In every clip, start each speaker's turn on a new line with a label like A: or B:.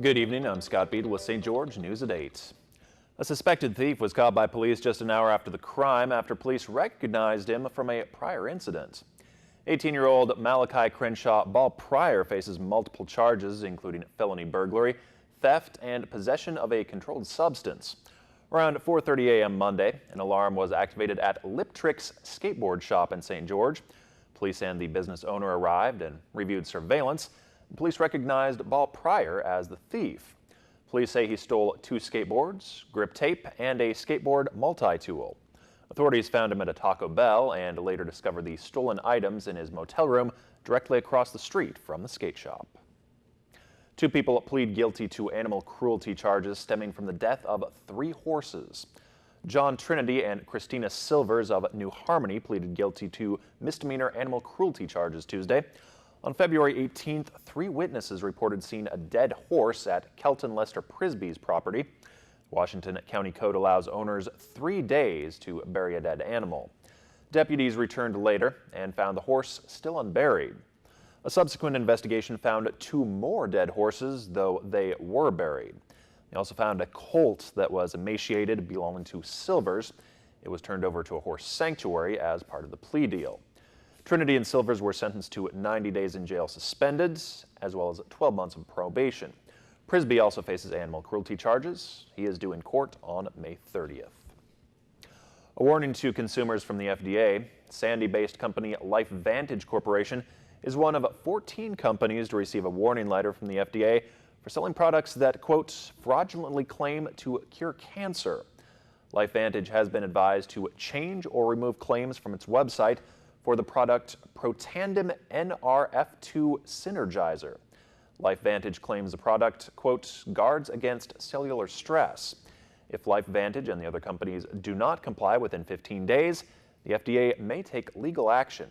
A: Good evening, I'm Scott Beadle with St. George News at 8. A suspected thief was caught by police just an hour after the crime after police recognized him from a prior incident. 18-year-old Malachi Crenshaw Ball Pryor faces multiple charges, including felony burglary, theft, and possession of a controlled substance. Around 4:30 a.m. Monday, an alarm was activated at Lip Tricks skateboard shop in St. George. Police and the business owner arrived and reviewed surveillance. Police recognized Ball Pryor as the thief. Police say he stole 2 skateboards, grip tape, and a skateboard multi-tool. Authorities found him at a Taco Bell and later discovered the stolen items in his motel room directly across the street from the skate shop. 2 people plead guilty to animal cruelty charges stemming from the death of 3 horses. John Trinity and Christina Silvers of New Harmony pleaded guilty to misdemeanor animal cruelty charges Tuesday. On February 18th, 3 witnesses reported seeing a dead horse at Kelton Lester Prisby's property. Washington County Code allows owners 3 days to bury a dead animal. Deputies returned later and found the horse still unburied. A subsequent investigation found 2 more dead horses, though they were buried. They also found a colt that was emaciated belonging to Silvers. It was turned over to a horse sanctuary as part of the plea deal. Trinity and Silvers were sentenced to 90 days in jail suspended, as well as 12 months of probation. Prisby also faces animal cruelty charges. He is due in court on May 30th. A warning to consumers from the FDA. Sandy-based company LifeVantage Corporation is one of 14 companies to receive a warning letter from the FDA for selling products that, quote, fraudulently claim to cure cancer. LifeVantage has been advised to change or remove claims from its website for the product Protandim NRF2 Synergizer. LifeVantage claims the product, quote, guards against cellular stress. If LifeVantage and the other companies do not comply within 15 days, the FDA may take legal action.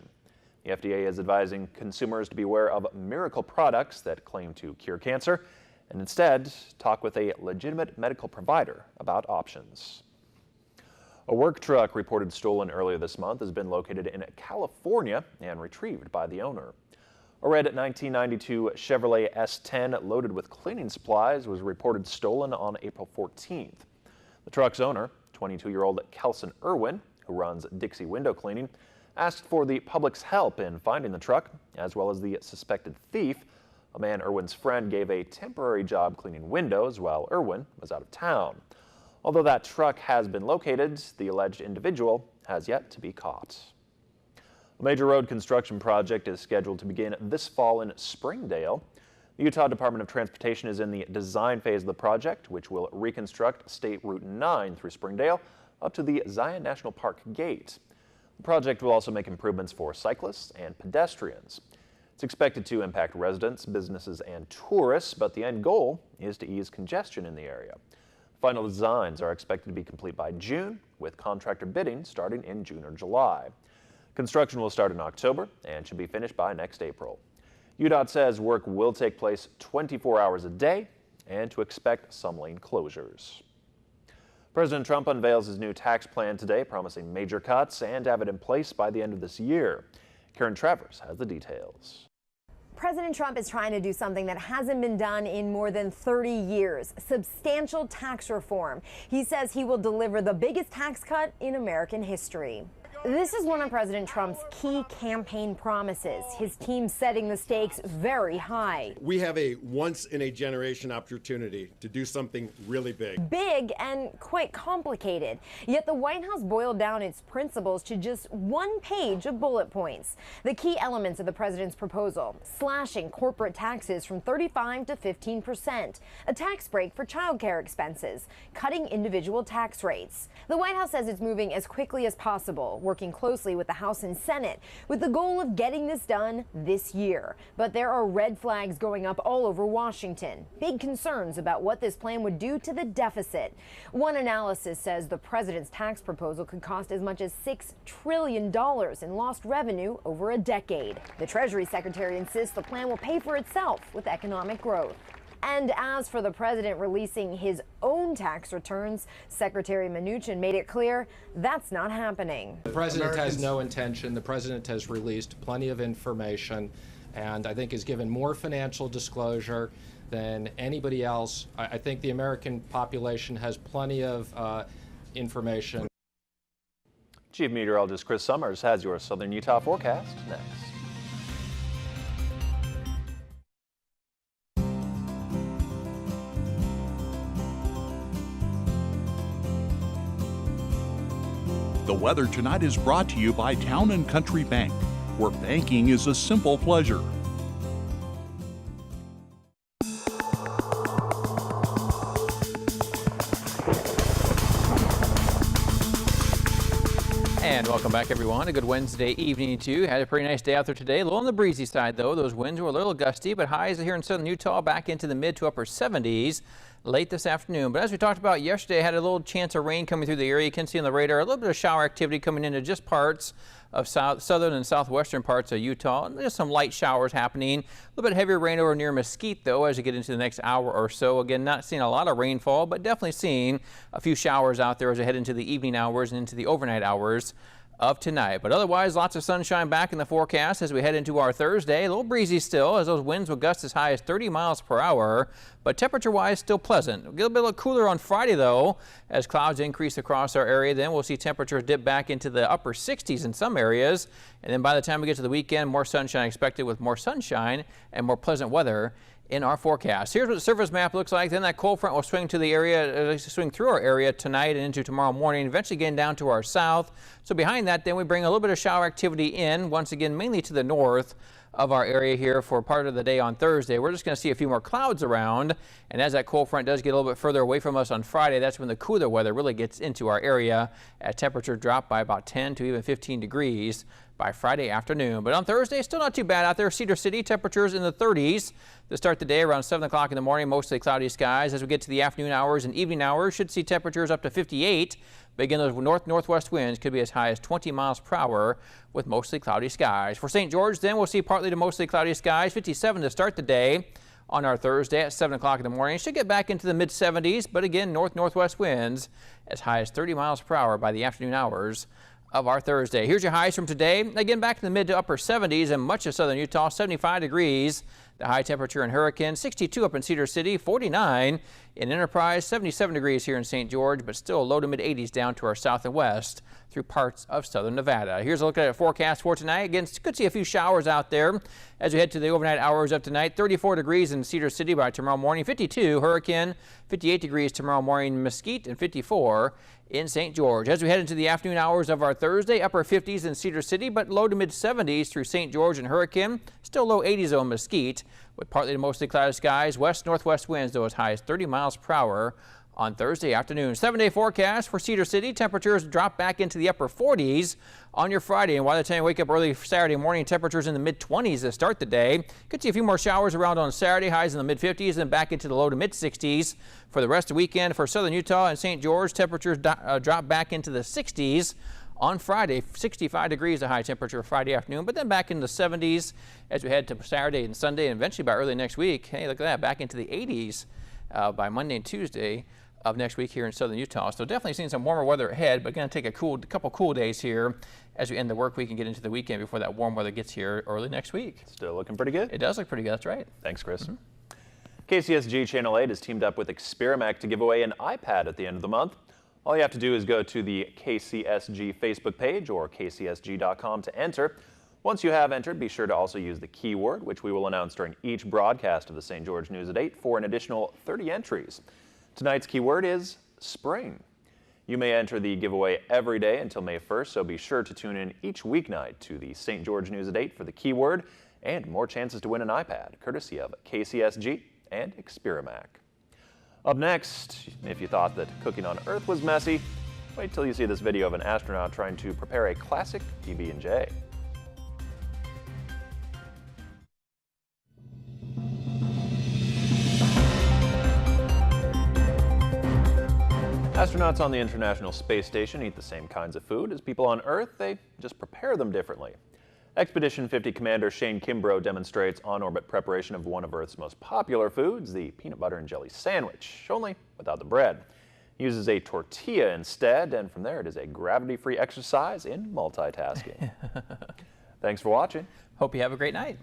A: The FDA is advising consumers to beware of miracle products that claim to cure cancer and instead talk with a legitimate medical provider about options. A work truck reported stolen earlier this month has been located in California and retrieved by the owner. A red 1992 Chevrolet S10 loaded with cleaning supplies was reported stolen on April 14th. The truck's owner, 22-year-old Kelson Irwin, who runs Dixie Window Cleaning, asked for the public's help in finding the truck, as well as the suspected thief, a man Irwin's friend gave a temporary job cleaning windows while Irwin was out of town. Although that truck has been located, the alleged individual has yet to be caught. A major road construction project is scheduled to begin this fall in Springdale. The Utah Department of Transportation is in the design phase of the project, which will reconstruct State Route 9 through Springdale up to the Zion National Park gate. The project will also make improvements for cyclists and pedestrians. It's expected to impact residents, businesses, and tourists, but the end goal is to ease congestion in the area. Final designs are expected to be complete by June, with contractor bidding starting in June or July. Construction will start in October and should be finished by next April. UDOT says work will take place 24 hours a day and to expect some lane closures. President Trump unveils his new tax plan today, promising major cuts and have it in place by the end of this year. Karen Travers has the details.
B: President Trump is trying to do something that hasn't been done in more than 30 years, substantial tax reform. He says he will deliver the biggest tax cut in American history. This is one of President Trump's key campaign promises, his team setting the stakes very high.
C: We have a once-in-a-generation opportunity to do something really big.
B: Big and quite complicated. Yet the White House boiled down its principles to just 1 page of bullet points. The key elements of the president's proposal: slashing corporate taxes from 35% to 15%, a tax break for childcare expenses, cutting individual tax rates. The White House says it's moving as quickly as possible, working closely with the House and Senate with the goal of getting this done this year. But there are red flags going up all over Washington. Big concerns about what this plan would do to the deficit. One analysis says the president's tax proposal could cost as much as $6 trillion in lost revenue over a decade. The Treasury Secretary insists the plan will pay for itself with economic growth. And as for the president releasing his own tax returns, Secretary Mnuchin made it clear that's not happening.
D: The president has no intention. The president has released plenty of information and I think has given more financial disclosure than anybody else. I think the American population has plenty of information.
A: Chief Meteorologist Chris Summers has your Southern Utah forecast next.
E: The weather tonight is brought to you by Town & Country Bank, where banking is a simple pleasure.
F: And welcome back, everyone. A good Wednesday evening to you. Had a pretty nice day out there today. A little on the breezy side, though. Those winds were a little gusty, but highs here in southern Utah back into the mid to upper 70s late this afternoon. But as we talked about yesterday, had a little chance of rain coming through the area. You can see on the radar a little bit of shower activity coming into just parts of southern and southwestern parts of Utah. And there's some light showers happening. A little bit heavier rain over near Mesquite, though, as you get into the next hour or so. Again, not seeing a lot of rainfall, but definitely seeing a few showers out there as we head into the evening hours and into the overnight hours of tonight. But otherwise, lots of sunshine back in the forecast as we head into our Thursday. A little breezy still, as those winds will gust as high as 30 miles per hour, but temperature-wise still pleasant. A little bit cooler on Friday, though, as clouds increase across our area. Then we'll see temperatures dip back into the upper 60s in some areas, and then by the time we get to the weekend, more sunshine expected, with more sunshine and more pleasant weather in our forecast. Here's what the surface map looks like. Then that cold front will swing to the area, swing through our area tonight and into tomorrow morning, eventually getting down to our south. So behind that, then we bring a little bit of shower activity in, once again, mainly to the north of our area here for part of the day on Thursday. We're just going to see a few more clouds around, and as that cold front does get a little bit further away from us on Friday, that's when the cooler weather really gets into our area, as temperature drop by about 10 to even 15 degrees by Friday afternoon. But on Thursday, still not too bad out there. Cedar City, temperatures in the 30s to start the day around 7 o'clock in the morning, mostly cloudy skies. As we get to the afternoon hours and evening hours, should see temperatures up to 58. But again, those northwest winds could be as high as 20 miles per hour with mostly cloudy skies. For St. George, then we'll see partly to mostly cloudy skies, 57 to start the day on our Thursday at 7 o'clock in the morning. Should get back into the mid 70s, but again, northwest winds as high as 30 miles per hour by the afternoon hours of our Thursday. Here's your highs from today. Again, back to the mid to upper 70s in much of southern Utah, 75 degrees. The high temperature in Hurricane, 62 up in Cedar City, 49 in Enterprise, 77 degrees here in St. George, but still low to mid 80s down to our south and west through parts of southern Nevada. Here's a look at our forecast for tonight. Again, could see a few showers out there as we head to the overnight hours of tonight. 34 degrees in Cedar City by tomorrow morning, 52 Hurricane, 58 degrees tomorrow morning Mesquite, and 54 in St. George. As we head into the afternoon hours of our Thursday, upper 50s in Cedar City, but low to mid 70s through St. George and Hurricane. Still low 80s though in Mesquite, with partly to mostly cloudy skies. West-northwest winds though as high as 30 miles per hour on Thursday afternoon. 7-day forecast for Cedar City. Temperatures drop back into the upper 40s on your Friday. And by the time you wake up early Saturday morning, temperatures in the mid-20s to start the day. Could see a few more showers around on Saturday, highs in the mid-50s, and back into the low to mid-60s for the rest of the weekend. For southern Utah and St. George, temperatures drop back into the 60s. On Friday, 65 degrees the high temperature Friday afternoon, but then back in the 70s as we head to Saturday and Sunday, and eventually by early next week. Hey, look at that, back into the 80s by Monday and Tuesday of next week here in southern Utah. So definitely seeing some warmer weather ahead, but going to take a couple cool days here as we end the work week and get into the weekend before that warm weather gets here early next week.
A: Still looking pretty good.
F: It does look pretty good, that's right.
A: Thanks, Chris. KCSG Channel 8 has teamed up with Experiment to give away an iPad at the end of the month. All you have to do is go to the KCSG Facebook page or kcsg.com to enter. Once you have entered, be sure to also use the keyword, which we will announce during each broadcast of the St. George News at 8 for an additional 30 entries. Tonight's keyword is spring. You may enter the giveaway every day until May 1st, so be sure to tune in each weeknight to the St. George News at 8 for the keyword and more chances to win an iPad, courtesy of KCSG and Experiment. Up next, if you thought that cooking on Earth was messy, wait till you see this video of an astronaut trying to prepare a classic PB&J. Astronauts on the International Space Station eat the same kinds of food as people on Earth, they just prepare them differently. Expedition 50 Commander Shane Kimbrough demonstrates on-orbit preparation of one of Earth's most popular foods, the peanut butter and jelly sandwich, only without the bread. He uses a tortilla instead, and from there it is a gravity-free exercise in multitasking. Thanks for watching.
F: Hope you have a great night.